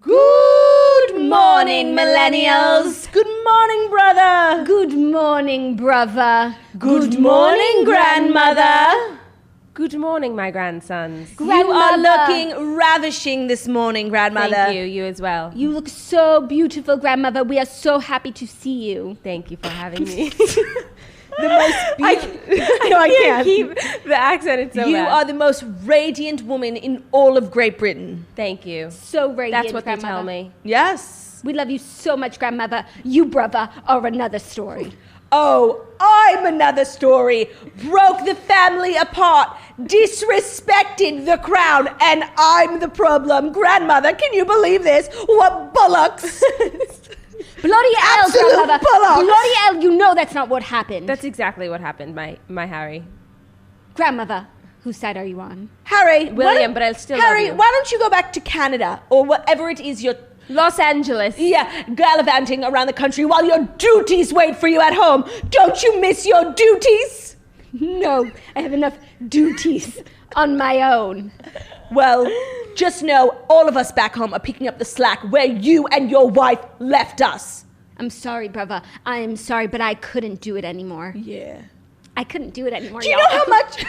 Good morning, millennials. Good morning, brother. Good morning, brother. Good morning, grandmother. Good morning, my grandsons. You are looking ravishing this morning, grandmother. Thank you. You as well. You look so beautiful, grandmother. We are so happy to see you. Thank you for having me. The most beautiful. I can't keep the accent. It's so You bad. are the most radiant woman in all of Great Britain. Thank you. So radiant, That's what they tell me. Yes. We love you so much, grandmother. You, brother, are another story. Oh, I'm another story. Broke the family apart, disrespected the crown, and I'm the problem. Grandmother, can you believe this? What bollocks. Bloody hell, Absolute grandmother. bollocks. Bloody hell, you know that's not what happened. That's exactly what happened, my Harry. Grandmother, whose side are you on? Harry. William, but I'll still love Harry, you. why don't you go back to Canada or whatever it is you're Los Angeles. gallivanting around the country while your duties wait for you at home. Don't you miss your duties? No, I have enough duties on my own. Well, just know all of us back home are picking up the slack where you and your wife left us. I'm sorry, brother. I am sorry, but I couldn't do it anymore. Yeah. I couldn't do it anymore. Do you know how much?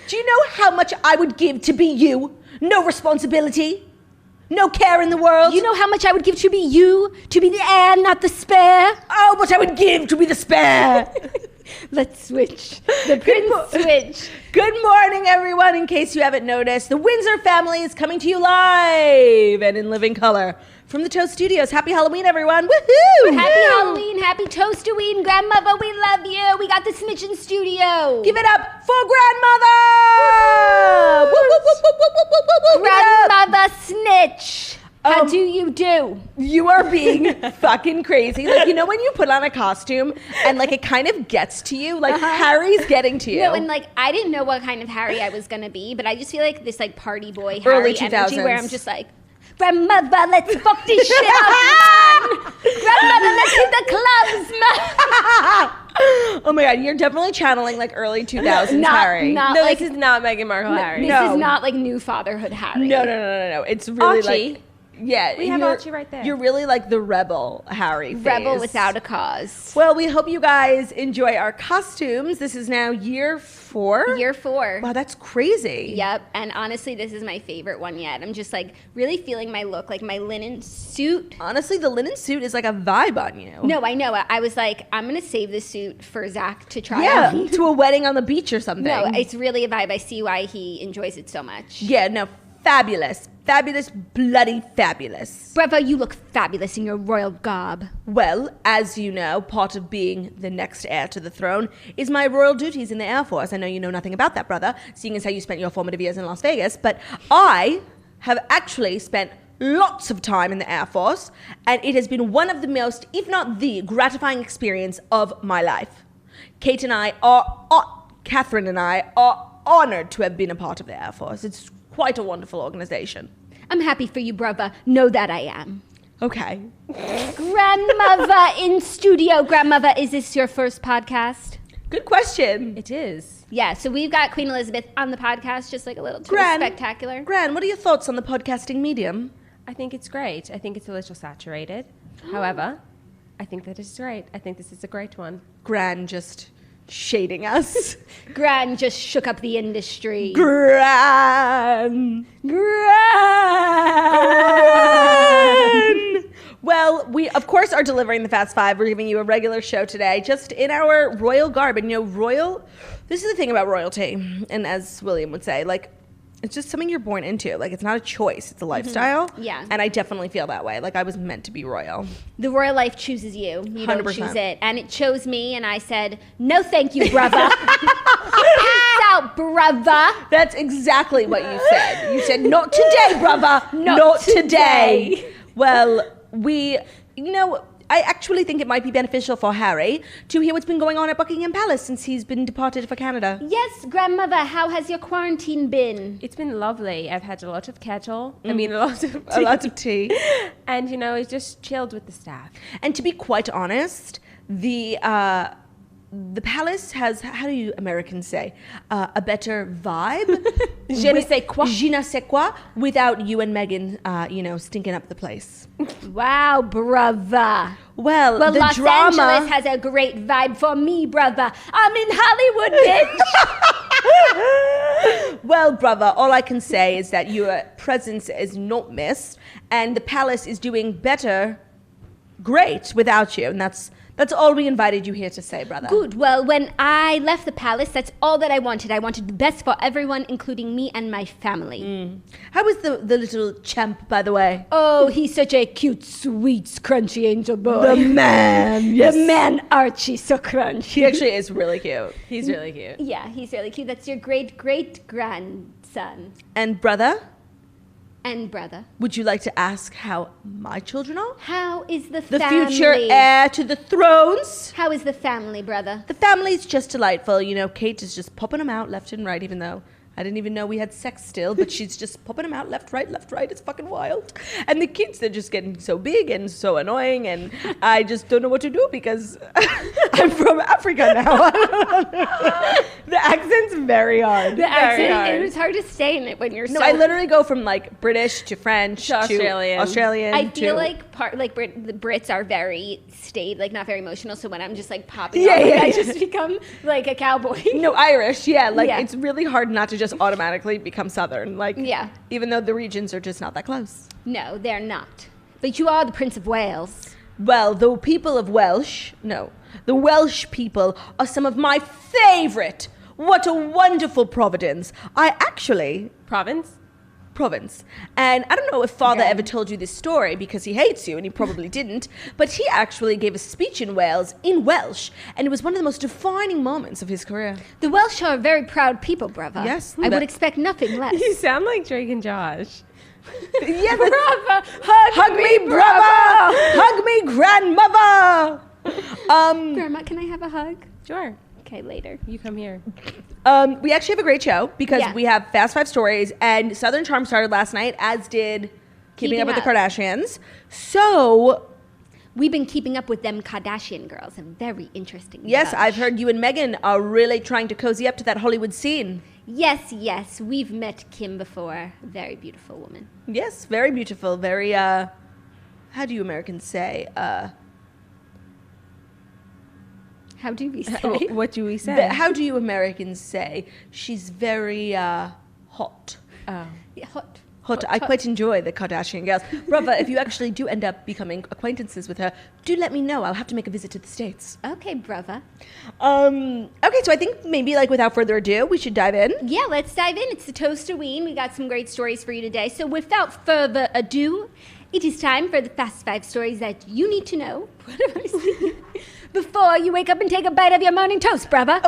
Do you know how much I would give to be you? No responsibility, no care in the world. You know how much I would give to be you? To be the heir, not the spare? Oh, what I would give to be the spare. Let's switch. The prince switch. Good morning, everyone. In case you haven't noticed, the Windsor family is coming to you live and in living color from the Toast Studios. Happy Halloween, everyone. Woohoo! Happy Halloween, happy Toastoween, grandmother, we love you. We got the Snitch in studio. Give it up for grandmother! Woo, woo, woo, woo, woo, woo, woo, woo. Give it up. Grandmother Snitch. How do you do? You are being fucking crazy. Like, you know when you put on a costume and like it kind of gets to you? Like Harry's getting to you. No, and like I didn't know what kind of Harry I was gonna be, but I just feel like this like party boy Early Harry energy 2000s. where I'm just like, grandmother, let's fuck this shit up, man. Grandmother, let's hit the clubs, man. Oh my god, you're definitely channeling like early 2000s Not- Harry. not- No, like- this is not Meghan Markle Harry. This No. is not like new fatherhood Harry. No. It's really Archie. like, yeah. We have you're- Archie right there. You're really like the rebel Harry Rebel phase. without a cause. Well, we hope you guys enjoy our costumes. This is now year 4. Year 4. Wow, that's crazy. Yep, and honestly, this is my favorite one yet. I'm just like really feeling my look, like my linen suit. Honestly, the linen suit is like a vibe on you. No, I know. I was like, I'm gonna save this suit for Zach to try Yeah, on. to a wedding on the beach or something. No, it's really a vibe. I see why he enjoys it so much. Yeah, no, fabulous. Fabulous, bloody fabulous. Brother, you look fabulous in your royal garb. Well, as you know, part of being the next heir to the throne is my royal duties in the Air Force. I know you know nothing about that, brother, seeing as how you spent your formative years in Las Vegas, but I have actually spent lots of time in the Air Force, and it has been one of the most, if not the, gratifying experience of my life. Catherine and I are honored to have been a part of the Air Force. It's quite a wonderful organization. I'm happy for you, brother. Know that I am. Okay. Grandmother in studio. Grandmother, is this your first podcast? Good question. It is. Yeah, so we've got Queen Elizabeth on the podcast, just like a little too Gran. spectacular. Gran, what are your thoughts on the podcasting medium? I think it's great. I think it's a little saturated. However, I think that it's great. I think this is a great one. Gran just shading us. Gran just shook up the industry. Gran. Well, we of course are delivering the Fast Five. We're giving you a regular show today, just in our royal garb. And you know, royal, this is the thing about royalty. And as William would say, like, it's just something you're born into. Like, it's not a choice, it's a lifestyle. Yeah. And I definitely feel that way. Like, I was meant to be royal. The royal life chooses you. You don't 100%. choose it. And it chose me, and I said, no thank you, brother. Peace out, brother. That's exactly what you said. You said, not today, brother. Not today. Well, I actually think it might be beneficial for Harry to hear what's been going on at Buckingham Palace since he's been departed for Canada. Yes, grandmother, how has your quarantine been? It's been lovely. I've had a lot of kettle. I mean, a lot of tea. A lot of tea. And, you know, it's just chilled with the staff. And to be quite honest, the the palace has, how do you Americans say, a better vibe? Je ne sais quoi. Je ne sais quoi, without you and Meghan, stinking up the place. Wow, brother. Well, Well, the Los drama. Angeles has a great vibe for me, brother. I'm in Hollywood, bitch. Well, brother, all I can say is that your presence is not missed, and the palace is doing great without you, and that's all we invited you here to say, brother. Good. Well, when I left the palace, that's all that I wanted. I wanted the best for everyone, including me and my family. How was the little champ, by the way? Oh, he's such a cute, sweet, scrunchy angel boy. Man, yes. The man Archie, so crunchy. He actually is really cute. He's really cute. Yeah, he's really cute. That's your great-great-grandson And brother, and brother. would you like to ask how my children are? How is the The family? future heir to the thrones. How is the family, brother? The family's just delightful. Kate is just popping them out left and right, even though I didn't even know we had sex still, but she's just popping them out left, right. It's fucking wild. And the kids, they're just getting so big and so annoying, and I just don't know what to do because I'm from Africa now. The accent's very hard. The accent, hard. it was hard to stay in it when you're No, so... I literally go from like British to French To Australian. I feel to- like the Brits are very not very emotional. So when I'm just like popping Yeah, off, yeah, I yeah. just become like a cowboy. No, Irish, yeah. Like, Yeah. it's really hard not to just automatically become Southern. Like, Yeah. even though the regions are just not that close. No, they're not. But you are the Prince of Wales. Well, the people of the Welsh people are some of my favorite. What a wonderful providence. Province. And I don't know if Father Okay. ever told you this story because he hates you, and he probably didn't, but he actually gave a speech in Wales in Welsh, and it was one of the most defining moments of his career. The Welsh are very proud people, brother. Yes, I but- would expect nothing less. You sound like Drake and Josh. Yeah, brother, hug me, brother! Hug me, grandmother! Grandma, can I have a hug? Sure. Okay, later. You come here. We actually have a great show because Yeah. we have Fast Five stories, and Southern Charm started last night, as did Keeping Up with the Kardashians. So, We've been keeping up with them Kardashian girls. A very interesting yes, bunch. I've heard you and Meghan are really trying to cozy up to that Hollywood scene. Yes, we've met Kim before. Very beautiful woman. Yes, very beautiful, very, how do you Americans say? How do we say? What do we say? How do you Americans say? She's very, hot. Oh. Yeah, hot. Hot. I quite enjoy the Kardashian girls. Brother, if you actually do end up becoming acquaintances with her, do let me know. I'll have to make a visit to the States. Okay, brother. Okay, so I think maybe, like, without further ado, we should dive in. Yeah, let's dive in. It's the Toasterween. We got some great stories for you today. So without further ado, it is time for the Fast Five stories that you need to know. What am I saying? Before you wake up and take a bite of your morning toast, brother.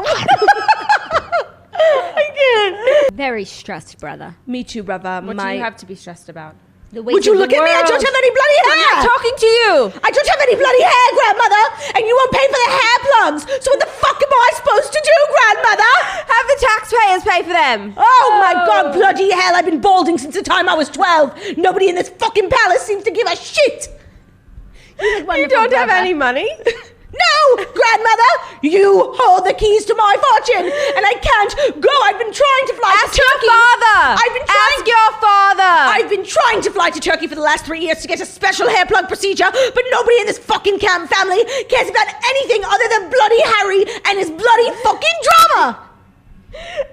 I can't. Very stressed, brother. Me too, brother. What do you have to be stressed about? The weight Would you of the look at me? I world. don't have any bloody hair. I'm talking to you. I don't have any bloody hair, grandmother, and you won't pay for the hair plugs. So what the fuck am I supposed to do, grandmother? Have the taxpayers pay for them. Oh my god, bloody hell, I've been balding since the time I was 12. Nobody in this fucking palace seems to give a shit. You look You wonderful, don't have brother. any money. No, grandmother, you hold the keys to my fortune, and I can't go. I've been trying to fly Ask to your Turkey. father. I've been trying. Ask your father. I've been trying to fly to Turkey for the last 3 years to get a special hair plug procedure, but nobody in this fucking camp family cares about anything other than bloody Harry and his bloody fucking drama.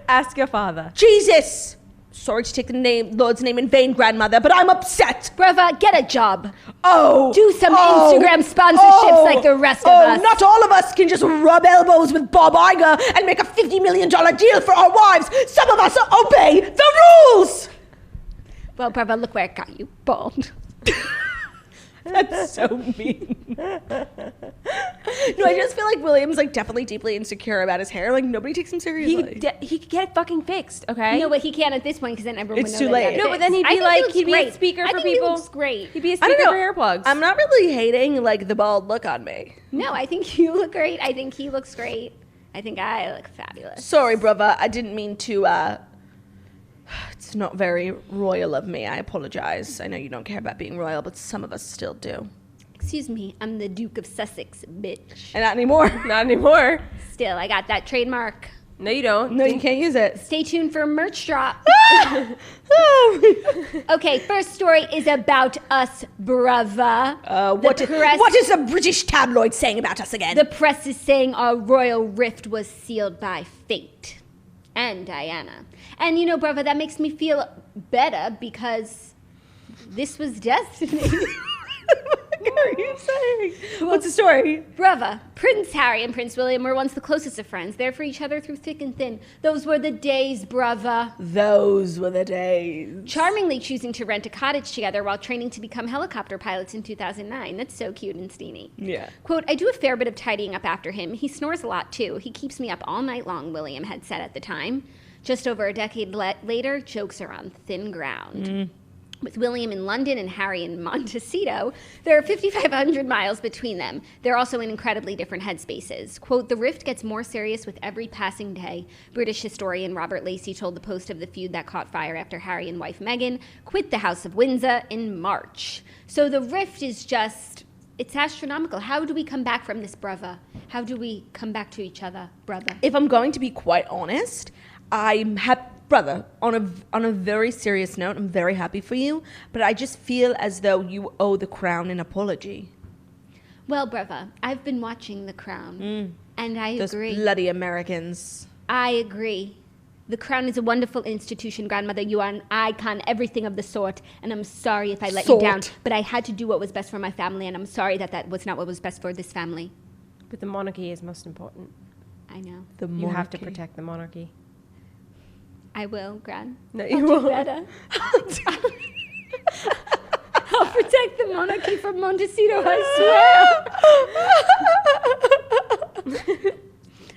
Ask your father. Jesus. Sorry to take the Lord's name in vain, grandmother, but I'm upset. Brother, get a job. Oh. Do some Instagram sponsorships like the rest of us. Not all of us can just rub elbows with Bob Iger and make a $50 million deal for our wives. Some of us obey the rules. Well, brother, look where it got you. Bald. That's so mean. No, I just feel like William's like definitely deeply insecure about his hair. Like nobody takes him He seriously. he could get it fucking fixed, okay? No, but he can't at this point because then everyone It's would too know that he late. got No, but then fixed. he'd I be think like, he looks he'd be a great. speaker I for think people. He looks great. He'd be a I speaker don't know. for hair plugs. I'm not really hating like the bald look on me. No, I think you look great. I think he looks great. I think I look fabulous. Sorry, brother. I didn't mean to. It's not very royal of me. I apologize. I know you don't care about being royal, but some of us still do. Excuse me, I'm the Duke of Sussex, bitch. And not anymore. Not anymore. Still, I got that trademark. No, you don't. No, you can't use it. Stay tuned for a merch drop. Okay, first story is about us, brother. What is the British tabloid saying about us again? The press is saying our royal rift was sealed by fate and Diana. And you know, brother, that makes me feel better because this was destiny. What are you saying? What's the story? Brother, Prince Harry and Prince William were once the closest of friends, there for each other through thick and thin. Those were the days, brother. Those were the days. Charmingly choosing to rent a cottage together while training to become helicopter pilots in 2009. That's so cute and steamy. Yeah. Quote, I do a fair bit of tidying up after him. He snores a lot too. He keeps me up all night long, William had said at the time. Just over a decade later, jokes are on thin ground. With William in London and Harry in Montecito, there are 5,500 miles between them. They're also in incredibly different headspaces. Quote, the rift gets more serious with every passing day. British historian Robert Lacey told the Post of the feud that caught fire after Harry and wife Meghan quit the House of Windsor in March. So the rift is just, it's astronomical. How do we come back from this, brother? How do we come back to each other, brother? If I'm going to be quite honest, I'm happy. Brother, on a very serious note, I'm very happy for you, but I just feel as though you owe the crown an apology. Well, brother, I've been watching The Crown, and I Those agree. bloody Americans. I agree. The Crown is a wonderful institution, grandmother. You are an icon, everything of the sort, and I'm sorry if I let you down, but I had to do what was best for my family, and I'm sorry that was not what was best for this family. But the monarchy is most important. I know. You have to protect the monarchy. I will, Gran. No, I'll you do won't. better. I'll protect the monarchy from Montecito, I swear.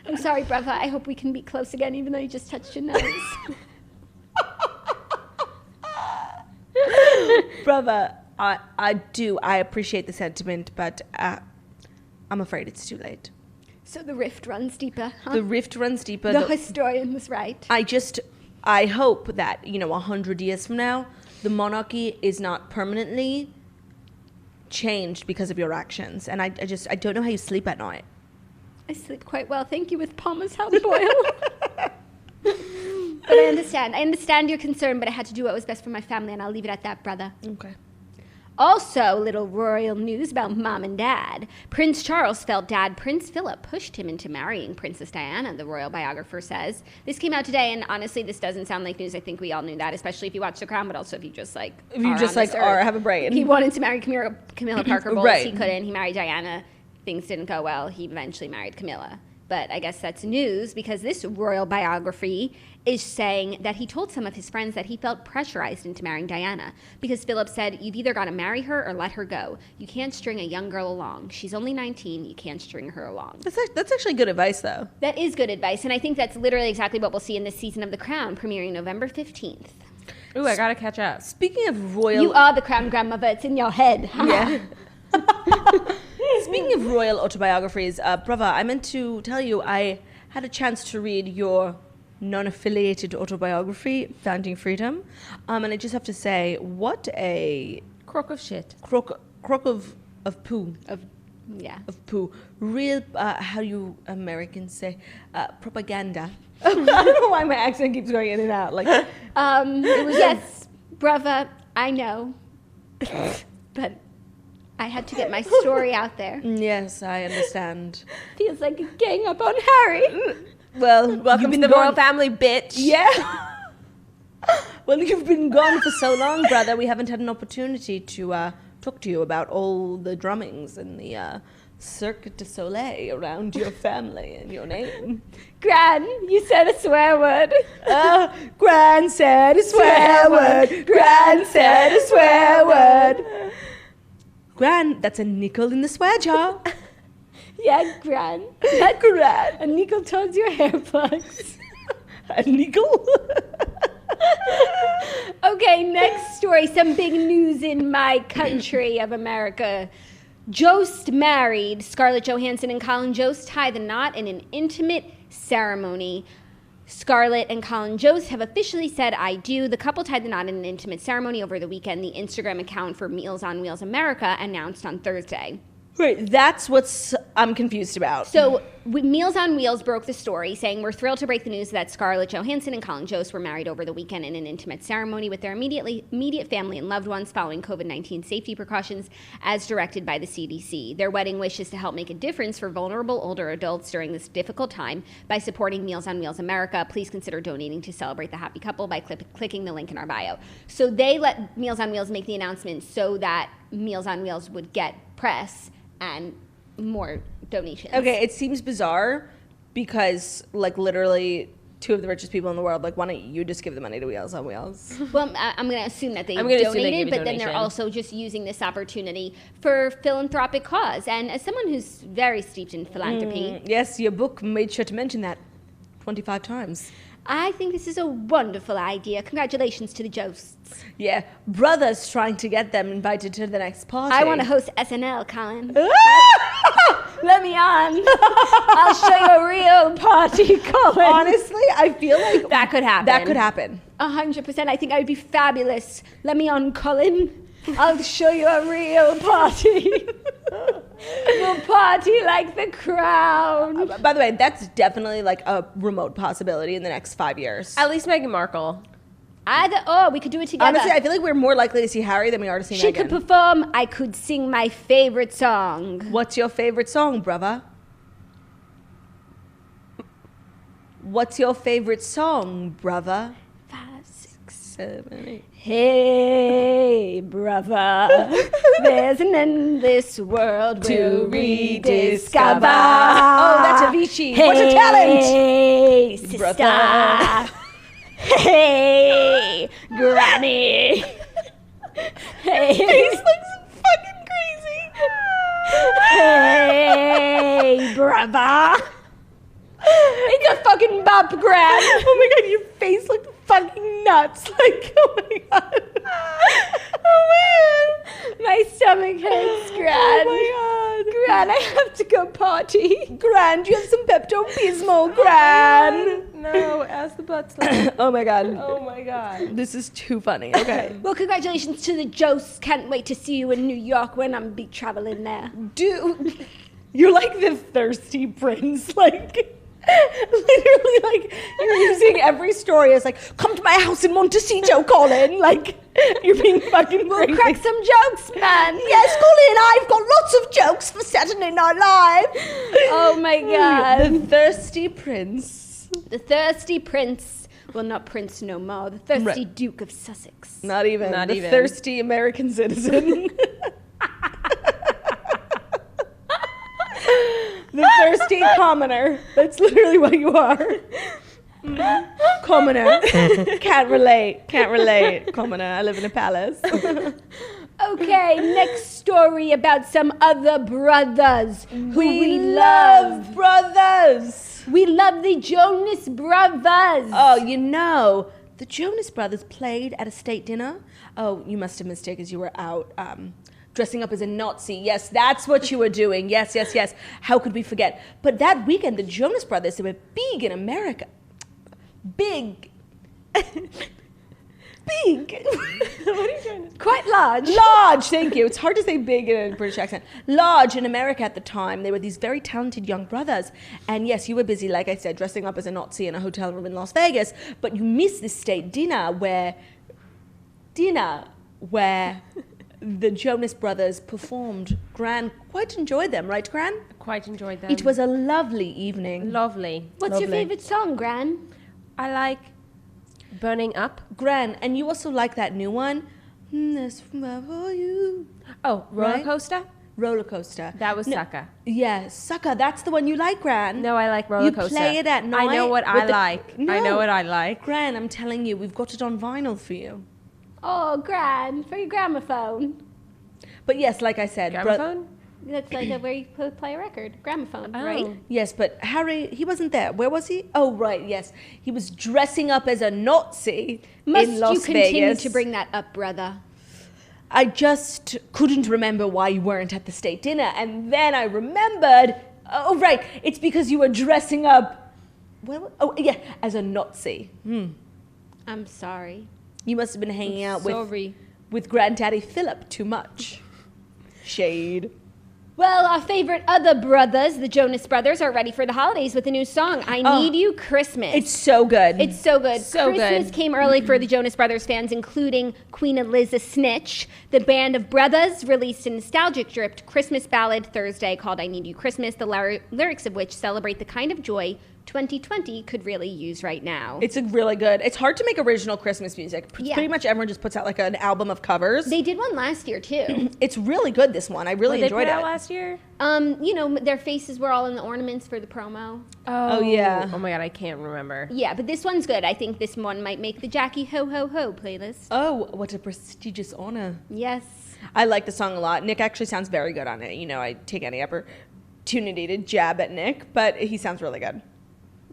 I'm sorry, brother. I hope we can be close again, even though you just touched your nose. Brother, I appreciate the sentiment, but I'm afraid it's too late. So the rift runs deeper, huh? The rift runs deeper. The historian was right. I hope that, 100 years from now, the monarchy is not permanently changed because of your actions. And I don't know how you sleep at night. I sleep quite well, thank you, with Palmer's house boil. But I understand. I understand your concern, but I had to do what was best for my family, and I'll leave it at that, brother. Okay. Also, little royal news about mom and dad. Prince Charles felt dad Prince Philip pushed him into marrying Princess Diana, the royal biographer says. This came out today, and honestly, this doesn't sound like news. I think we all knew that, especially if you watch The Crown, but also if you just have a brain. He wanted to marry Camilla Parker Bowles. Right. He couldn't. He married Diana. Things didn't go well. He eventually married Camilla. But I guess that's news because this royal biography is saying that he told some of his friends that he felt pressurized into marrying Diana because Philip said, you've either got to marry her or let her go. You can't string a young girl along. She's only 19. You can't string her along. That's actually good advice, though. That is good advice. And I think that's literally exactly what we'll see in this season of The Crown, premiering November 15th. Ooh, I gotta catch up. Speaking of royal... You are the Crown grandmother. It's in your head. Yeah. Speaking of royal autobiographies, brother, I meant to tell you I had a chance to read your non-affiliated autobiography, Founding Freedom, and I just have to say, what a Crock of shit. crock of poo. Of Poo. Real, how do you Americans say, propaganda. I don't know why my accent keeps going in and out. Like, yes, brother, I know. But I had to get my story out there. yes, I understand. Feels like a gang up on Harry. Well, welcome to the royal family, bitch. Yeah. Well, you've been gone for so long, brother. We haven't had an opportunity to talk to you about all the drummings and the Cirque du Soleil around your family and your name. Gran, you said a swear word. Gran said a swear word. Gran said a swear word. Gran, that's a nickel in the swear jar. Yeah, Gran. Gran. A nickel towards your hair plugs. A nickel? Okay, next story. Some big news in my country of America. Jost married. Scarlett Johansson and Colin Jost tie the knot in an intimate ceremony. Scarlett and Colin Jost have officially said I do. The couple tied the knot in an intimate ceremony over the weekend. The Instagram account for Meals on Wheels America announced on Thursday. Wait, that's what's I'm confused about. So Meals on Wheels broke the story, saying, we're thrilled to break the news that Scarlett Johansson and Colin Jost were married over the weekend in an intimate ceremony with their immediate family and loved ones following COVID-19 safety precautions as directed by the CDC. Their wedding wish is to help make a difference for vulnerable older adults during this difficult time by supporting Meals on Wheels America. Please consider donating to celebrate the happy couple by clicking the link in our bio. So they let Meals on Wheels make the announcement so that Meals on Wheels would get press and more donations. Okay, it seems bizarre because, like, literally two of the richest people in the world, like, why don't you just give the money to Wheels on Wheels? Well, I'm going to assume that they donated, but then they're also just using this opportunity for philanthropic cause. And as someone who's very steeped in philanthropy... Yes, your book made sure to mention that 25 times. I think this is a wonderful idea. Congratulations to the Josts. Yeah, brothers trying to get them invited to the next party. I want to host SNL, Colin. Let me on. I'll show you a real party, Colin. Honestly, I feel like that could happen. That could happen. 100%. I think I would be fabulous. Let me on, Colin. I'll show you a real party. We'll party like the Crown. By the way, that's definitely like a remote possibility in the next 5 years. At least Meghan Markle. We could do it together. Honestly, I feel like we're more likely to see Harry than we are to see Meghan. She could perform. I could sing my favorite song. What's your favorite song, brother? What's your favorite song, brother? 5, 6, 7, 8. Hey, brother, there's an endless world to rediscover. Oh, that's Avicii. What a talent! Hey, sister. Brother. Hey, granny. Hey. He's like fucking crazy. Hey, brother. It's a fucking bop, Gran. Oh my god, your face looked fucking nuts. Like, oh my god. Oh man. My stomach hurts, Gran. Oh my god. Gran, I have to go party. Gran, do you have some Pepto-Bismol, Gran? No, ask the butt slap. Oh my god. Oh my god. This is too funny. Okay. Well, congratulations to the Josts. Can't wait to see you in New York when I'm be traveling there. Dude, you're like the thirsty prince. Like, literally, like, you're using every story as like, come to my house in Montecito, Colin. Like, you're being fucking We'll crazy. crack some jokes, man. Yes, Colin, I've got lots of jokes for Saturday Night Live. Oh my god. The thirsty prince. The thirsty prince. Well, not prince no more. The thirsty Right. Duke of Sussex. Not even. Not the even. thirsty American citizen. The thirsty commoner. That's literally what you are. Commoner. Can't relate. Can't relate. Commoner. I live in a palace. Okay, next story about some other brothers who we love brothers. We love the Jonas Brothers. Oh, you know, the Jonas Brothers played at a state dinner. Oh, you must have mistaken as you were out dressing up as a Nazi. Yes, that's what you were doing. Yes, yes, yes. How could we forget? But that weekend, the Jonas Brothers, they were big in America. Big. Big. What are you trying to... Quite large. Large, thank you. It's hard to say big in a British accent. Large in America at the time. They were these very talented young brothers. And yes, you were busy, like I said, dressing up as a Nazi in a hotel room in Las Vegas. But you missed this state dinner where the Jonas Brothers performed. Gran quite enjoyed them, right, Gran? Quite enjoyed them. It was a lovely evening. lovely. What's your Lovely. favorite song, Gran? I like Burning Up. Gran, and you also like that new one? This for you. Oh, Roller Right? Coaster? Roller Coaster. That was No, Sucker. Yeah, Sucker. That's the one you like, Gran. No, I like Roller You Coaster. play it at night. I know what I with the- like. I No. know what I like. Gran, I'm telling you, we've got it on vinyl for you. Oh, Gran, for your gramophone. But yes, like I said, Gramophone? That's like where you play a record. Gramophone, Oh. right? yes, but Harry, he wasn't there. Where was he? Oh, right, yes. He was dressing up as a Nazi Must in Las you continue Vegas. to bring that up, brother? I just couldn't remember why you weren't at the state dinner. And then I remembered, oh, right, it's because you were dressing up Oh, yeah, as a Nazi. I'm sorry. You must have been hanging out Sorry. with Granddaddy Philip too much. Shade. Well, our favorite other brothers, the Jonas Brothers, are ready for the holidays with a new song, I Need You Christmas. It's so good. It's so good. So Christmas good. came early for the Jonas Brothers fans, including Queen Eliza Snitch. The band of brothers released a nostalgic-dripped Christmas ballad Thursday called I Need You Christmas, the lyrics of which celebrate the kind of joy 2020 could really use right now. It's really good. It's hard to make original Christmas music. Yeah. Pretty much everyone just puts out like an album of covers. They did one last year, too. It's really good, this one. I really What enjoyed they put it. out last year? Their faces were all in the ornaments for the promo. Oh, yeah. Oh my god, I can't remember. Yeah, but this one's good. I think this one might make the Jackie Ho Ho Ho playlist. Oh, what a prestigious honor. Yes. I like the song a lot. Nick actually sounds very good on it. You know, I take any opportunity to jab at Nick, but he sounds really good.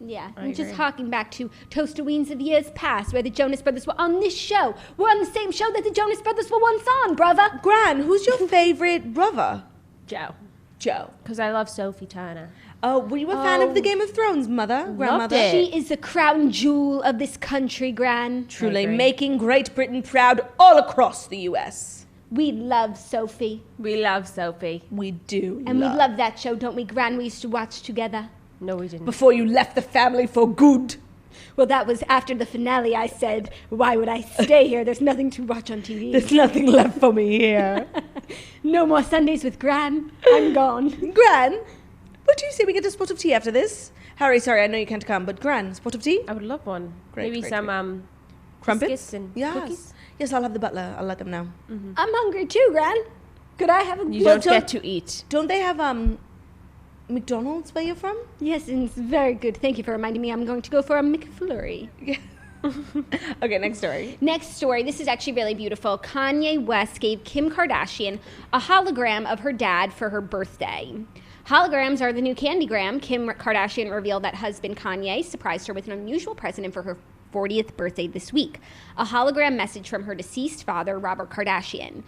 Yeah, I I'm just agree. harking back to Toastaweens of years past where the Jonas Brothers were on this show. We're on the same show that the Jonas Brothers were once on, brother. Gran, who's your favorite brother? Joe. Joe. Because I love Sophie Turner. Oh, were you a fan of the Game of Thrones, grandmother? it. She is the crown jewel of this country, Gran. Truly agree. making Great Britain proud all across the U.S. We love Sophie. We love Sophie. We do. And we love that show, don't we, Gran? We used to watch together. No, we didn't. Before you left the family for good. Well, that was after the finale. I said, why would I stay here? There's nothing to watch on TV. There's nothing left for me here. No more Sundays with Gran. I'm gone. Gran, what do you say we get a spot of tea after this? Harry, sorry, I know you can't come, but Gran, spot of tea? I would love one. Great, Maybe great, some Crumpets? biscuits and Yes. cookies. Yes, I'll have the butler. I'll let them know. I'm hungry too, Gran. Could I have a You Well, don't get to eat. Don't they have McDonald's where you're from? Yes, and it's very good. Thank you for reminding me. I'm going to go for a McFlurry. Yeah. Okay, next story. Next story. This is actually really beautiful. Kanye West gave Kim Kardashian a hologram of her dad for her birthday. Holograms are the new candygram. Kim Kardashian revealed that husband Kanye surprised her with an unusual present for her 40th birthday this week. A hologram message from her deceased father, Robert Kardashian.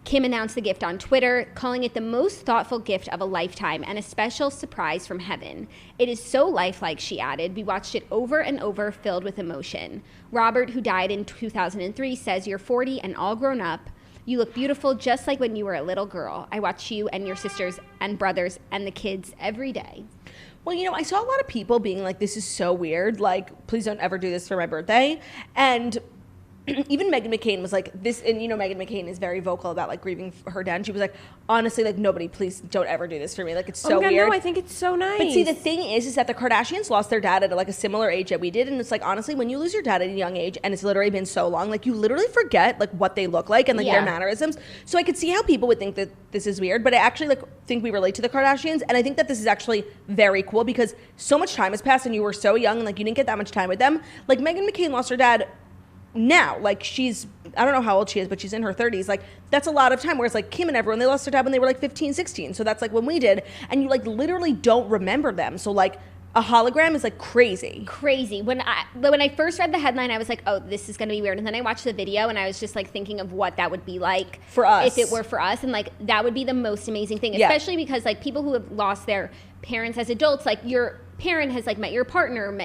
Kim announced the gift on Twitter, calling it the most thoughtful gift of a lifetime and a special surprise from heaven. It is so lifelike, she added. We watched it over and over, filled with emotion. Robert, who died in 2003, says, "You're 40 and all grown up. You look beautiful just like when you were a little girl. I watch you and your sisters and brothers and the kids every day." Well, you know, I saw a lot of people being like, this is so weird. Like, please don't ever do this for my birthday. And even Meghan McCain was like this, and you know Meghan McCain is very vocal about like grieving her dad. And she was like, honestly, like nobody, please don't ever do this for me. Like it's so oh my God, weird. no, I think it's so nice. But see, the thing is that the Kardashians lost their dad at like a similar age that we did, and it's like honestly, when you lose your dad at a young age, and it's literally been so long, like you literally forget like what they look like and like Yeah. their mannerisms. So I could see how people would think that this is weird, but I actually like think we relate to the Kardashians, and I think that this is actually very cool because so much time has passed, and you were so young, and like you didn't get that much time with them. Like Meghan McCain lost her dad. Now, like she's, I don't know how old she is, but she's in her 30s. Like that's a lot of time. Whereas like Kim and everyone, they lost their dad when they were like 15, 16. So that's like when we did. And you like literally don't remember them. So like a hologram is like crazy. Crazy. When I first read the headline, I was like, oh, this is going to be weird. And then I watched the video and I was just like thinking of what that would be like For us. if it were for us. And like that would be the most amazing thing, Yeah. especially because like people who have lost their parents as adults, like your parent has like met your partner,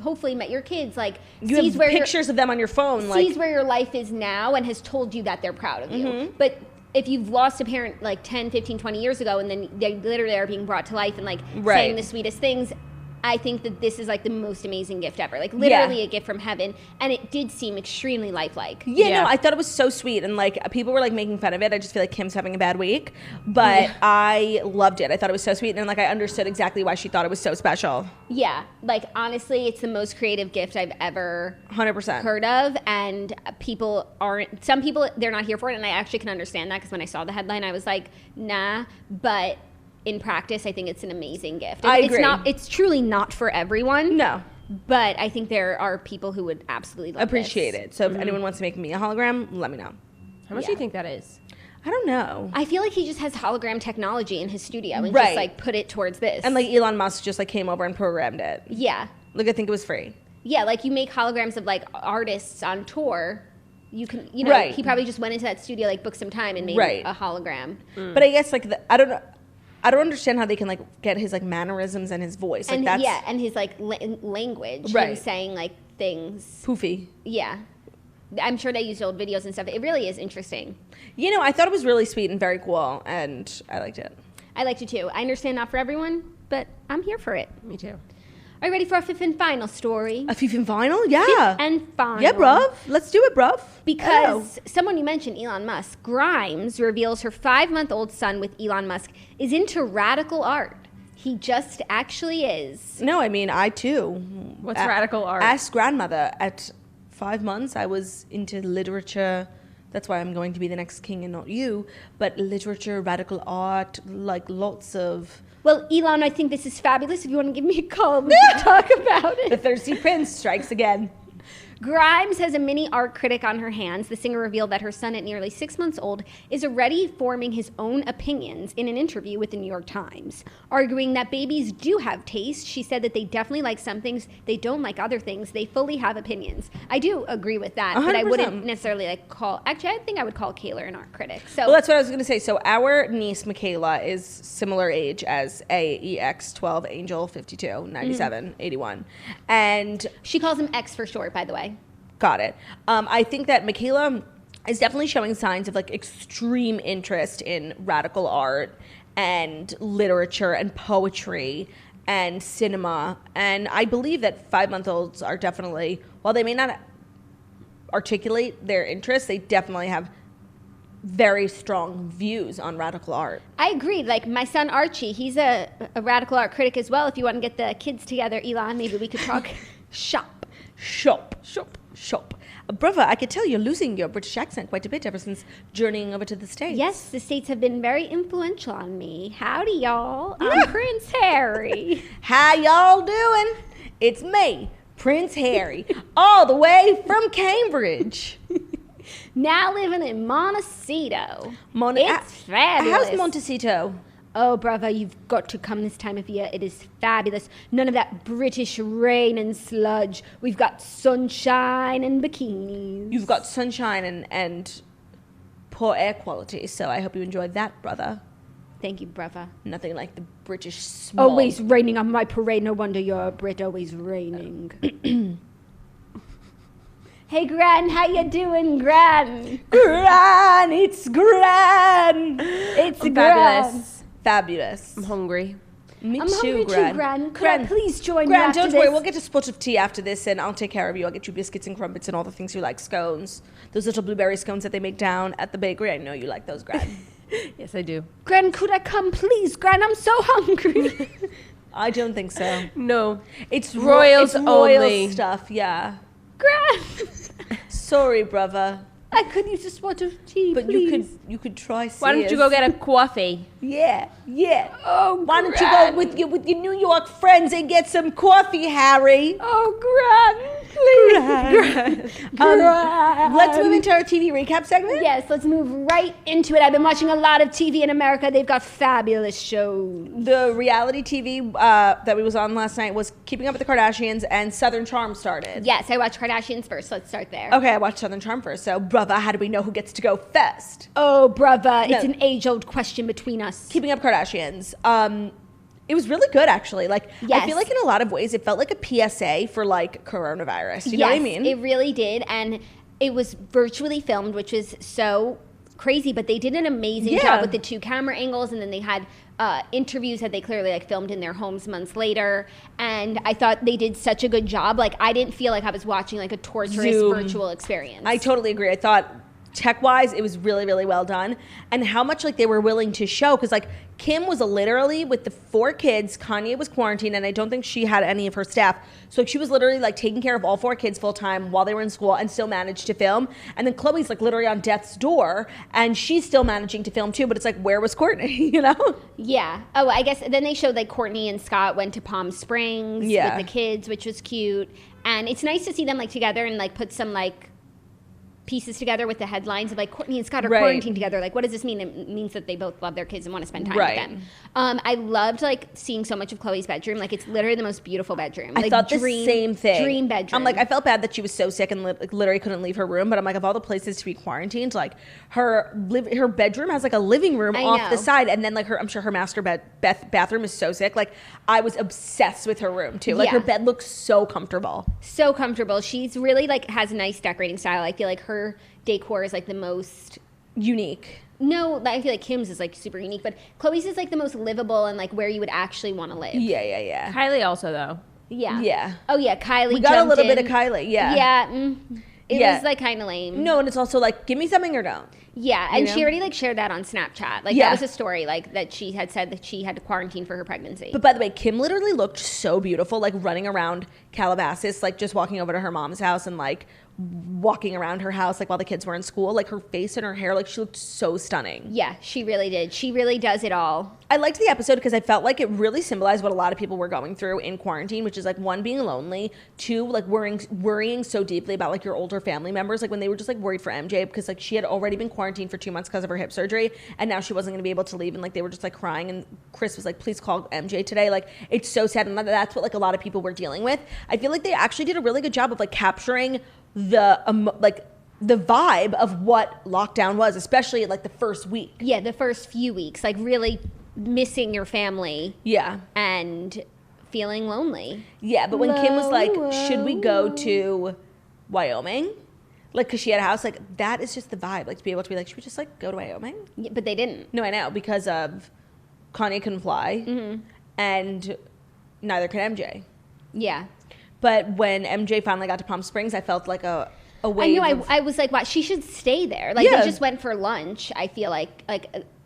hopefully met your kids, like You sees have where pictures of them on your phone. sees Like where your life is now and has told you that they're proud of you. Mm-hmm. But if you've lost a parent like 10, 15, 20 years ago and then they literally are being brought to life and like Right. saying the sweetest things, I think that this is like the most amazing gift ever. Like literally a gift from heaven. And it did seem extremely lifelike. yeah, no, I thought it was so sweet, and like people were like making fun of it. I just feel like Kim's having a bad week, but I loved it. I thought it was so sweet, and like I understood exactly why she thought it was so special. Yeah. Like honestly, it's the most creative gift I've ever 100%. heard of, and some people they're not here for it, and I actually can understand that because when I saw the headline I was like, nah, but in practice I think it's an amazing gift. I agree. It's truly not for everyone. No. But I think there are people who would absolutely love Appreciate this. it. So if anyone wants to make me a hologram, let me know. How much do you think that is? I don't know. I feel like he just has hologram technology in his studio and Right. just like put it towards this. And like Elon Musk just like came over and programmed it. yeah. Like I think it was free. Yeah, like you make holograms of like artists on tour. You can, you know, Right. he probably just went into that studio, like booked some time and made Right. a hologram. But I guess like I don't know. I don't understand how they can like get his like mannerisms and his voice. Like And that's and his like language, Right. him saying like things. poofy. Yeah. I'm sure they used old videos and stuff. It really is interesting. You know, I thought it was really sweet and very cool, and I liked it. I liked it too. I understand not for everyone, but I'm here for it. Me too. Are you ready for our fifth and final story? A fifth and final? Yeah. And final. Yeah, bruv. Let's do it, bruv. Because someone you mentioned, Elon Musk, Grimes reveals her 5-month-old son with Elon Musk is into radical art. He just actually is. No, I mean, I too. What's radical art? As grandmother, at 5 months, I was into literature. That's why I'm going to be the next king and not you. But literature, radical art, like lots of... Well, Elon, I think this is fabulous. If you want to give me a call, we can talk about The it. thirsty prince strikes again. Grimes has a mini art critic on her hands. The singer revealed that her son, at nearly 6 months old, is already forming his own opinions in an interview with the New York Times. Arguing that babies do have taste, she said that they definitely like some things, they don't like other things, they fully have opinions. I do agree with that, but I 100%. wouldn't necessarily like call, actually I think I would call Kayla an art critic. So Well, that's what I was going to say. So our niece, Michaela, is similar age as AEX12, Angel 52, 97, 81. And she calls him X for short, by the way. got it. I think that Michaela is definitely showing signs of like extreme interest in radical art and literature and poetry and cinema. And I believe that 5-month-olds are definitely, while they may not articulate their interests, they definitely have very strong views on radical art. I agree. Like my son Archie, he's a radical art critic as well. If you want to get the kids together, Elon, maybe we could talk shop. Shop. Brother, I could tell you're losing your British accent quite a bit ever since journeying over to the States. Yes, the States have been very influential on me. Howdy, y'all. I'm Prince Harry. How y'all doing? It's me, Prince Harry, all the way from Cambridge. Now living in Montecito. Mon- It's fabulous. How's Montecito? Oh, brother, you've got to come this time of year. It is fabulous. None of that British rain and sludge. We've got sunshine and bikinis. You've got sunshine and poor air quality, so I hope you enjoyed that, brother. Thank you, brother. Nothing like the British smog. Always raining on my parade. No wonder you're a Brit. Always raining. Hey, Gran, how you doing, Gran? Gran, it's Gran. It's I'm Gran. Fabulous. I'm hungry. Me I'm too, hungry Gran. too, Gran. Could I please join you Gran, after don't this? worry. We'll get a spot of tea after this, and I'll take care of you. I'll get you biscuits and crumpets and all the things you like. Scones. Those little blueberry scones that they make down at the bakery. I know you like those, Gran. Yes, I do. Gran, could I come, please? Gran, I'm so hungry. I don't think so. No. It's Royals it's royal only. stuff, yeah. Gran, Sorry, brother. I could use a spot of tea, But please. you could try Why don't you go get a coffee? Yeah. Oh, Why don't you Gran. go with your New York friends and get some coffee, Harry? Oh, Gran, please. Gran. Let's move into our TV recap segment. Yes, let's move right into it. I've been watching a lot of TV in America. They've got fabulous shows. The reality TV that we was on last night was Keeping Up with the Kardashians, and Southern Charm started. Yes, I watched Kardashians first. Let's start there. Okay, I watched Southern Charm first. So, brother, how do we know who gets to go first? Oh, brother, it's No. an age-old question between us. Keeping Up Kardashians. It was really good, actually. Like, I Yes. feel like in a lot of ways, it felt like a PSA for like coronavirus. You know what I mean? It really did, and it was virtually filmed, which was so crazy. But they did an amazing Yeah. job with the 2 camera angles, and then they had interviews that they clearly like filmed in their homes months later. And I thought they did such a good job. Like, I didn't feel like I was watching like a torturous Zoom. virtual experience. I totally agree. I thought tech-wise, it was really, really well done. And how much like they were willing to show, because like Kim was literally with the 4 kids. Kanye was quarantined, and I don't think she had any of her staff. So she was literally like taking care of all 4 kids full time while they were in school, and still managed to film. And then Chloe's like literally on death's door, and she's still managing to film too. But it's like, where was Courtney? You know? Yeah. Oh, I guess then they showed like Courtney and Scott went to Palm Springs with the kids, which was cute. And it's nice to see them like together and like put some like pieces together with the headlines of like Courtney and Scott are Right. quarantined together. Like, what does this mean? It means that they both love their kids and want to spend time Right. with them. I loved like seeing so much of Chloe's bedroom. Like, it's literally the most beautiful bedroom. I Like, thought the same thing. Dream bedroom. I'm like, I felt bad that she was so sick and like, literally couldn't leave her room. But I'm like, of all the places to be quarantined, like her bedroom has like a living room I off the know. side, and then like I'm sure her master bathroom is so sick. Like I was obsessed with her room too. Like Yeah. her bed looks so comfortable. So comfortable. She's really like has a nice decorating style. I feel like her decor is like the most Unique. no, I feel like Kim's is like super unique, but Chloe's is like the most livable and like where you would actually want to live. Yeah. Kylie also, though. Yeah. Yeah. Oh yeah, Kylie. We got a jumped little bit in. of Kylie. Yeah. Yeah. It Yeah. was like kind of lame. No, and it's also like, give me something or don't. Yeah, and You she know? already like shared that on Snapchat. Like Yeah. that was a story like that she had said that she had to quarantine for her pregnancy. But by the way, Kim literally looked so beautiful, like running around Calabasas, like just walking over to her mom's house and like walking around her house, like while the kids were in school. Like her face and her hair, like she looked so stunning. Yeah, she really did. She really does it all. I liked the episode because I felt like it really symbolized what a lot of people were going through in quarantine, which is like one, being lonely, two, like worrying so deeply about like your older family members, like when they were just like worried for MJ because like she had already been quarantined for 2 months because of her hip surgery, and now she wasn't going to be able to leave, and like they were just like crying, and Chris was like, please call MJ today. Like it's so sad, and that's what like a lot of people were dealing with. I feel like they actually did a really good job of like capturing the vibe of what lockdown was, especially like the first week. Yeah, the first few weeks, like really missing your family Yeah. and feeling lonely. Yeah, but when Kim was like, should we go to Wyoming? Like, because she had a house, like, that is just the vibe. Like, to be able to be like, should we just, like, go to Wyoming? Yeah, but they didn't. No, I know, because of Kanye couldn't fly, and neither could MJ. Yeah. But when MJ finally got to Palm Springs, I felt like a I wave know. of, I was like, wow, she should stay there. Like, Yeah. they just went for lunch. I feel like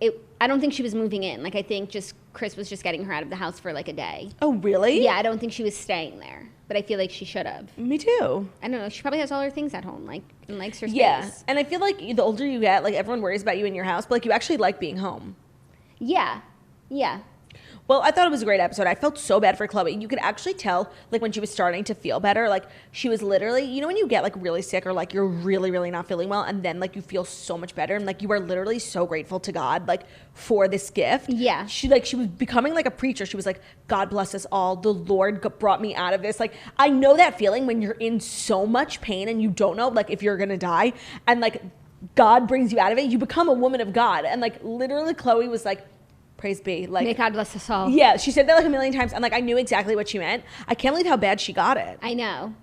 it. I don't think she was moving in. Like, I think just Chris was just getting her out of the house for like a day. oh, really? Yeah, I don't think she was staying there. But I feel like she should have. Me too. I don't know. She probably has all her things at home, like, and likes her space. Yeah, and I feel like the older you get, like, everyone worries about you in your house, but, like, you actually like being home. Yeah. Yeah. Well, I thought it was a great episode. I felt so bad for Chloe. You could actually tell, like, when she was starting to feel better, like, she was literally, you know, when you get, like, really sick or, like, you're really, really not feeling well, and then, like, you feel so much better, and, like, you are literally so grateful to God, like, for this gift. Yeah. She was becoming, like, a preacher. She was like, God bless us all. The Lord brought me out of this. Like, I know that feeling when you're in so much pain and you don't know, like, if you're going to die, and, like, God brings you out of it. You become a woman of God. And, like, literally Chloe was like, praise be. Like, May God bless us all. yeah, she said that like a million times, and like I knew exactly what she meant. I can't believe how bad she got it. I know.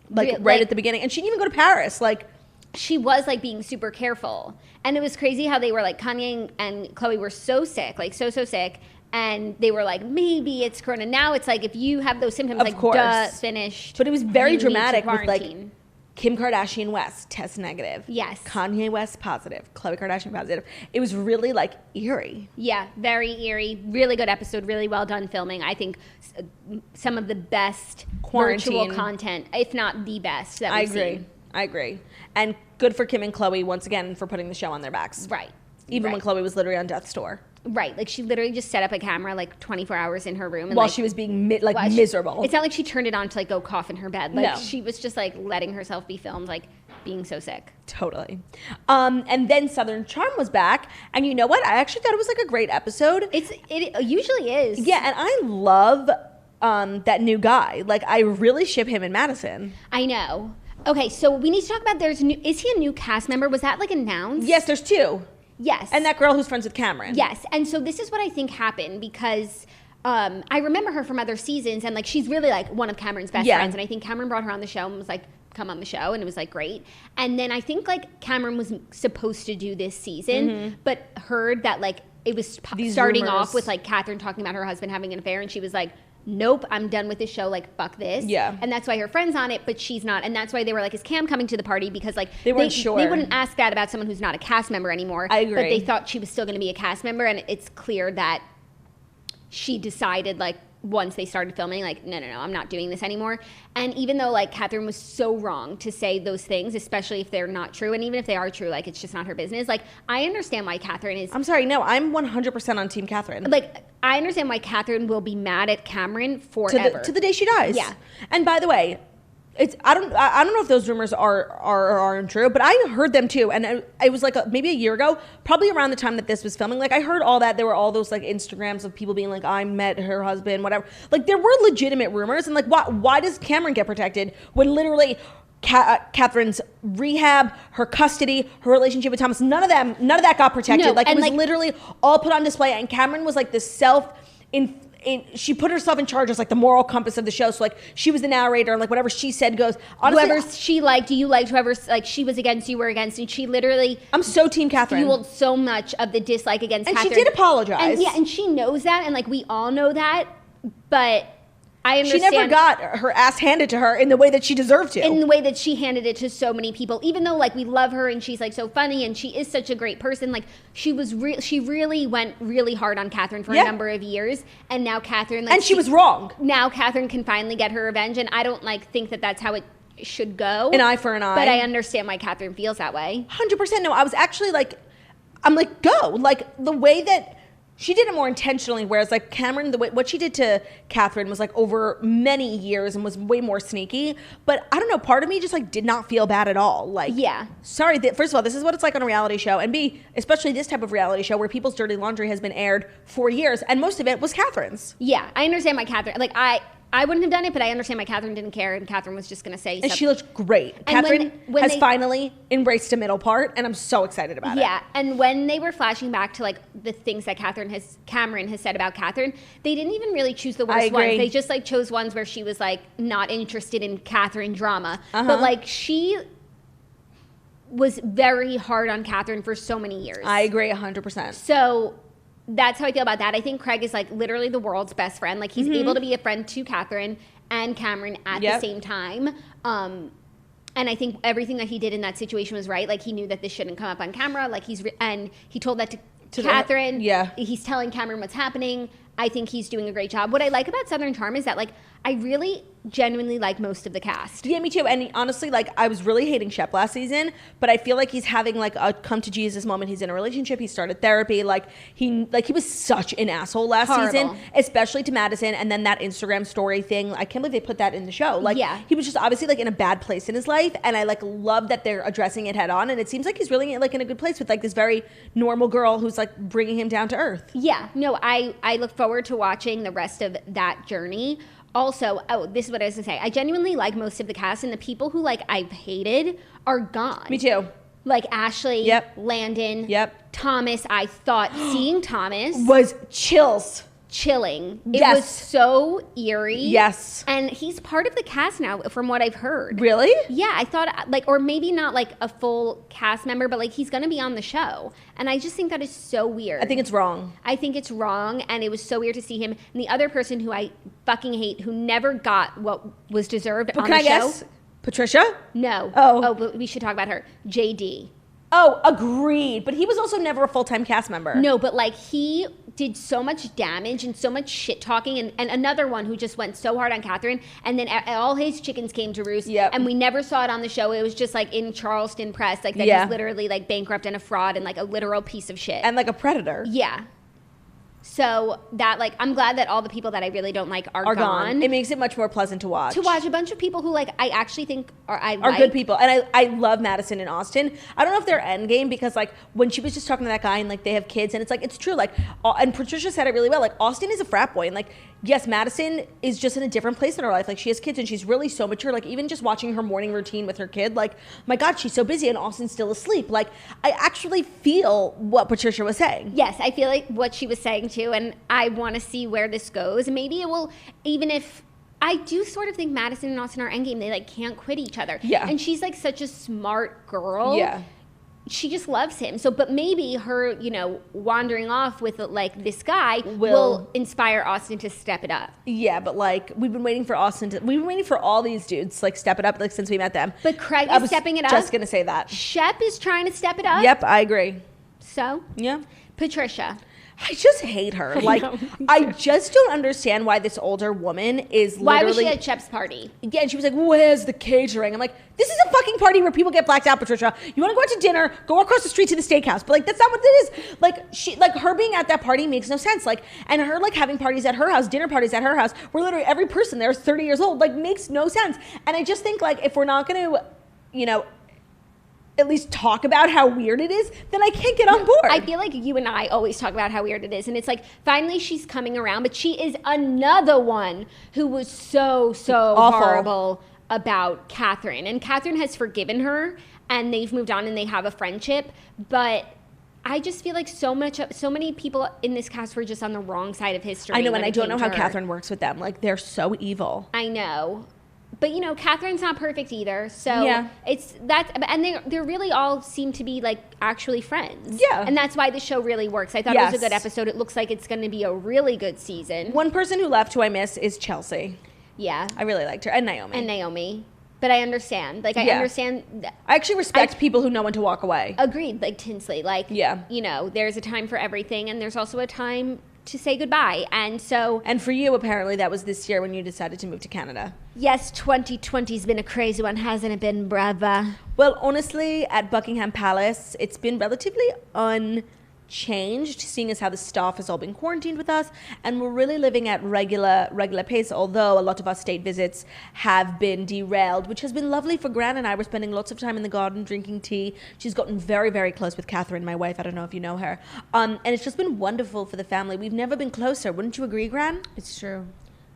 Like right at the beginning, and she didn't even go to Paris. Like, she was like being super careful, and it was crazy how they were like Kanye and Chloe were so sick, like so sick, and they were like, maybe it's corona. Now it's like if you have those symptoms, Of like course. duh, finished. but it was very You need to dramatic with like quarantine. Kim Kardashian West test negative. Yes. Kanye West positive. Khloe Kardashian positive. It was really like eerie. Yeah, very eerie. Really good episode. Really well done filming. I think some of the best Quarantine. virtual content, if not the best, that I we've agree. seen. I agree. And good for Kim and Chloe once again for putting the show on their backs. Right. Even when Right. Chloe was literally on death's door. Right. Like she literally just set up a camera like 24 hours in her room. And While like, she was being while she- miserable. It's not like she turned it on to like go cough in her bed. Like No. she was just like letting herself be filmed, like being so sick. Totally. And then Southern Charm was back. And you know what? I actually thought it was like a great episode. It usually is. Yeah, and I love that new guy. Like, I really ship him and Madison. I know. Okay, so we need to talk about is he a new cast member? Was that like announced? Yes, there's two. Yes. And that girl who's friends with Cameron. Yes, and so this is what I think happened because I remember her from other seasons, and like she's really like one of Cameron's best Yeah. friends, and I think Cameron brought her on the show and was like, "Come on the show," and it was like great. And then I think like Cameron was supposed to do this season, but heard that like it was These starting rumors. off with like Catherine talking about her husband having an affair, and she was like, nope, I'm done with this show, like fuck this. Yeah. And that's why her friend's on it, but she's not. And that's why they were like, is Cam coming to the party? Because like They weren't sure. They wouldn't ask that about someone who's not a cast member anymore. I agree. But they thought she was still going to be a cast member, and it's clear that she decided like once they started filming, like, no, I'm not doing this anymore. And even though like Catherine was so wrong to say those things, especially if they're not true, and even if they are true, like it's just not her business. Like I understand why Catherine is I'm sorry, no, I'm 100% on Team Catherine. like I understand why Catherine will be mad at Cameron forever. To the day she dies. Yeah. And by the way, I don't know if those rumors aren't true, but I heard them too, and it was like maybe a year ago, probably around the time that this was filming. Like I heard all that. There were all those like Instagrams of people being like, I met her husband, whatever. Like there were legitimate rumors, and like why does Cameron get protected when literally Catherine's rehab, her custody, her relationship with Thomas, none of that got protected. No, like it and was like, literally all put on display, and Cameron was like she put herself in charge as like the moral compass of the show. So like she was the narrator, and like whatever she said goes. Honestly, whoever she liked, you liked. Whoever like she was against, you were against, and she literally. I'm so team Catherine. Fueled so much of the dislike against and Catherine. She did apologize. And she knows that, and like we all know that, but I understand. She never got her ass handed to her in the way that she deserved to. In the way that she handed it to so many people, even though like we love her and she's like so funny and she is such a great person. Like she really went really hard on Catherine for a number of years, and now Catherine like, and she was wrong. Now Catherine can finally get her revenge, and I don't like think that that's how it should go. An eye for an eye. But I understand why Catherine feels that way. 100%. No, I was actually like, I'm like, go. Like the way that she did it more intentionally, whereas like Cameron, what she did to Catherine was like over many years and was way more sneaky. But I don't know, part of me just like did not feel bad at all. Like, yeah, sorry. First of all, this is what it's like on a reality show, and B, especially this type of reality show where people's dirty laundry has been aired for years, and most of it was Catherine's. Yeah, I understand why Catherine. Like I wouldn't have done it, but I understand why Catherine didn't care, and Catherine was just going to say and she looked great. And Catherine has finally embraced a middle part, and I'm so excited about it. Yeah, and when they were flashing back to like the things that Cameron has said about Catherine, they didn't even really choose the worst ones. They just like chose ones where she was like not interested in Catherine drama. But like she was very hard on Catherine for so many years. I agree 100%. So that's how I feel about that. I think Craig is like literally the world's best friend. Like he's able to be a friend to Catherine and Cameron at the same time. And I think everything that he did in that situation was right. Like he knew that this shouldn't come up on camera. Like and he told that to Catherine. He's telling Cameron what's happening. I think he's doing a great job. What I like about Southern Charm is that like I really genuinely like most of the cast. Yeah, me too. And honestly, like I was really hating Shep last season, but I feel like he's having like a come to Jesus moment. He's in a relationship. He started therapy. Like he was such an asshole last season, especially to Madison. And then that Instagram story thing. I can't believe they put that in the show. Like he was just obviously like in a bad place in his life. And I like love that they're addressing it head on. And it seems like he's really like in a good place with like this very normal girl who's like bringing him down to earth. Yeah, no, I look forward to watching the rest of that journey. Also, this is what I was gonna say. I genuinely like most of the cast, and the people who like I've hated are gone. Me too. Like Ashley, Landon, Thomas. I thought seeing Thomas was chilling. It was so eerie. Yes. And he's part of the cast now, from what I've heard. Really? Yeah, I thought like, or maybe not like a full cast member, but like he's gonna be on the show. And I just think that is so weird. I think it's wrong. And it was so weird to see him. And the other person who I fucking hate, who never got what was deserved on the show. Can I guess? Patricia? No. Oh, but we should talk about her. JD. Oh, agreed. But he was also never a full-time cast member. No, but like he did so much damage and so much shit talking, and another one who just went so hard on Catherine, and then all his chickens came to roost, and we never saw it on the show. It was just like in Charleston press, like that he's literally like bankrupt and a fraud and like a literal piece of shit. And like a predator. Yeah. So that like I'm glad that all the people that I really don't like are gone. It makes it much more pleasant to watch. A bunch of people who like I actually think are good people. And I love Madison and Austin. I don't know if they're endgame, because like when she was just talking to that guy and like they have kids, and it's like it's true, like and Patricia said it really well. Like Austin is a frat boy, and like yes, Madison is just in a different place in her life. Like she has kids and she's really so mature. Like even just watching her morning routine with her kid, like my God, she's so busy, and Austin's still asleep. Like I actually feel what Patricia was saying. Yes, I feel like what she was saying too, and I want to see where this goes. Maybe it will, even if I do sort of think Madison and Austin are endgame. They like can't quit each other. Yeah. And she's like such a smart girl. Yeah. She just loves him. So, but maybe her, wandering off with like this guy will inspire Austin to step it up. Yeah, but like we've been waiting for all these dudes like step it up like since we met them. But Craig is stepping it up. Just gonna say that. Shep is trying to step it up. Yep, I agree. So yeah, Patricia. I just hate her. Like, I just don't understand why this older woman is literally... Why was she at Shep's party? Yeah, and she was like, where's the catering? I'm like, this is a fucking party where people get blacked out, Patricia. You want to go out to dinner, go across the street to the steakhouse. But, like, that's not what it is. Like, her being at that party makes no sense. Like, and her, like, having parties at her house, dinner parties at her house, where literally every person there is 30 years old, like, makes no sense. And I just think, like, if we're not going to, you know, at least talk about how weird it is, then I can't get on board. I feel like you and I always talk about how weird it is, and it's like finally she's coming around, but she is another one who was so Awful. horrible about Catherine, and Catherine has forgiven her and they've moved on and they have a friendship, but I just feel like so many people in this cast were just on the wrong side of history. I know, and when I it don't came know to how her. Catherine works with them. Like, they're so evil. I know. But, you know, Catherine's not perfect either. So Yeah. it's that, and they really all seem to be like actually friends. Yeah. And that's why the show really works. I thought it was a good episode. It looks like it's going to be a really good season. One person who left who I miss is Chelsea. Yeah. I really liked her. And Naomi. But I understand. Like, I Yeah. understand. I actually respect people who know when to walk away. Agreed. Like, Tinsley. Like, Yeah. you know, there's a time for everything, and there's also a time to say goodbye. And so, And for you, apparently, that was this year when you decided to move to Canada. yes, 2020's been a crazy one, hasn't it been, brava? Well, honestly, at Buckingham Palace, it's been relatively unchanged, seeing as how the staff has all been quarantined with us, and we're really living at regular pace, although a lot of our state visits have been derailed, which has been lovely for Gran and I. We're spending lots of time in the garden drinking tea. She's gotten very, very close with Catherine, my wife. I don't know if you know her. And it's just been wonderful for the family. We've never been closer. Wouldn't you agree, Gran? It's true.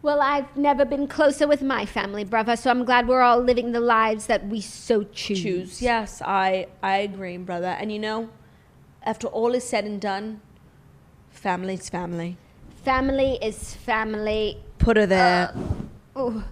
Well, I've never been closer with my family, brother, so I'm glad we're all living the lives that we so choose. Yes, I agree, brother. And you know, after all is said and done, family's family. Family is family. Put her there. Oh,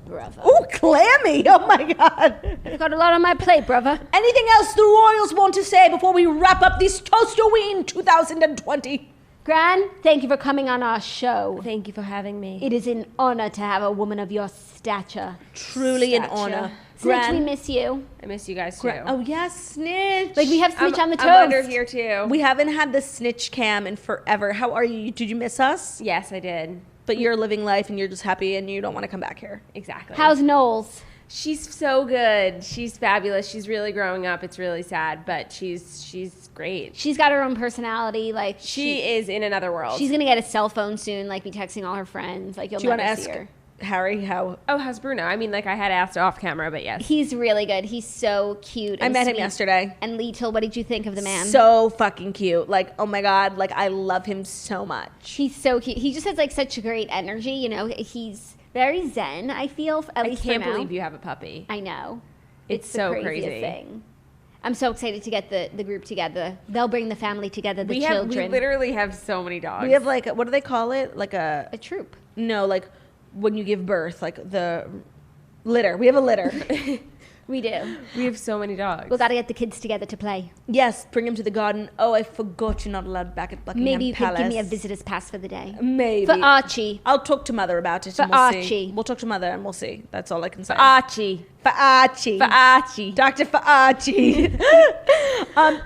brother. Oh, clammy. Oh, my God. I've got a lot on my plate, brother. Anything else the royals want to say before we wrap up this Toastoween 2020? Gran, thank you for coming on our show. Thank you for having me. It is an honor to have a woman of your stature. Truly an honor. Snitch, we miss you. I miss you guys too. Oh, yes, Snitch. Like, we have Snitch on the toast. I'm under here too. We haven't had the Snitch cam in forever. How are you? Did you miss us? Yes, I did. But you're living life and you're just happy and you don't want to come back here. Exactly. How's Knowles? She's so good. She's fabulous. She's really growing up. It's really sad, but she's great. She's got her own personality. Like, She is in another world. she's gonna get a cell phone soon. Like, be texting all her friends. Like, you'll Do you want never to see ask her. Harry how? Oh, how's Bruno? I mean, like, I had asked off camera, but yes. He's really good. He's so cute. I and met him sweet. yesterday. And Lethal, what did you think of the man? So fucking cute. Like, oh my God. Like, I love him so much. He's so cute. He just has like such a great energy. You know, he's very zen. I feel at I least can't for now. believe you have a puppy. I know. It's the so craziest crazy. thing. I'm so excited to get the group together. They'll bring the family together. The We children. literally have so many dogs. We have like, what do they call it? Like a troop. no, like when you give birth, like the litter. We have a litter. We do. We have so many dogs. We've got to get the kids together to play. Yes, bring him to the garden. Oh, I forgot you're not allowed back at Buckingham Maybe you Palace. could give me a visitor's pass for the day. Maybe. For Archie. I'll talk to Mother about it For and we'll Archie. see. We'll talk to Mother and we'll see. That's all I can say. Archie. For Archie. For Archie. Dr. Fauci.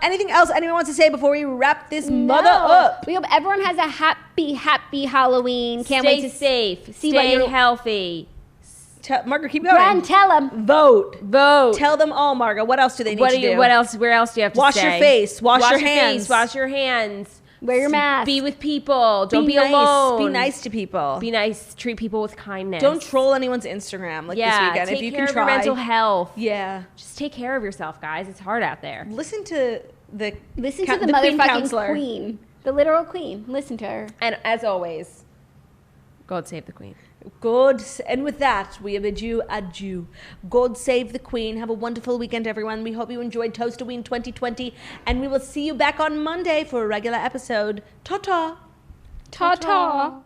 Anything else anyone wants to say before we wrap this mother up? We hope everyone has a happy Halloween. Can't Stay wait to safe. see what Stay you're- healthy. Margaret, keep going. Gran, tell them. Vote. Vote. Tell them all, Margaret. What else do they need to do? What else? Where else do you have to Wash stay? your face. Wash your your hands. Face, wash your hands. Wear your mask. Be with people. Don't be nice. alone. Be nice to people. Be nice. Treat people with kindness. Don't troll anyone's Instagram like this weekend. Take If you care can of try. your mental health. Yeah. Just take care of yourself, guys. It's hard out there. Listen to the Listen ca- to the queen motherfucking counselor. queen. The literal queen. Listen to her. And as always, God save the Queen. God, and with that, we bid you adieu. God save the Queen. Have a wonderful weekend, everyone. We hope you enjoyed Toastoween 2020, and we will see you back on Monday for a regular episode. Ta-ta. Ta-ta.